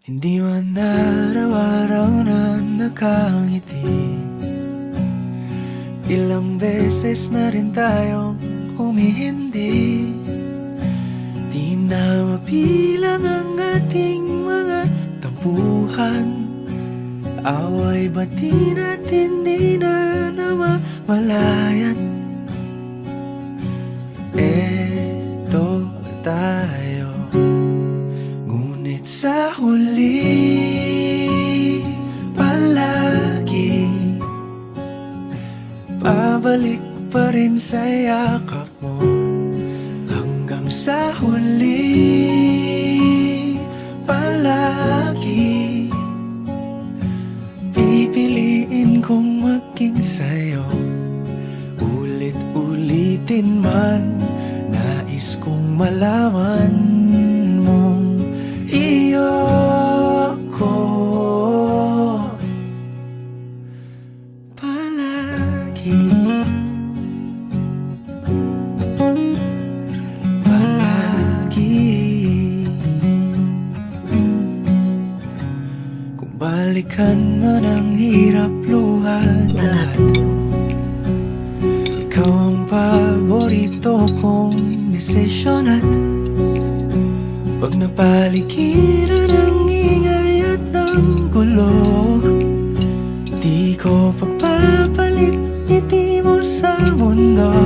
Hindi man araw-araw na nakangiti. Ilang beses na rin tayong humihindi. Di na mapilang ang ating mga tampuhan. Away bati natin di na namamalayan. Eto tayo, ngunit sa huli palagi pabalik pa rin sa yakap mo. Hanggang sa huli palagi pipiliin kong maging sa'yo. Ulit-ulitin man, nais kong malaman mong iyo ko palagi. Kung balikan man ang hirap luhad, ikaw ang paborito kong desisyon. At pag napaligiran ang ingay at ang gulo, di ko pagpapalit ngiti mo sa mundo.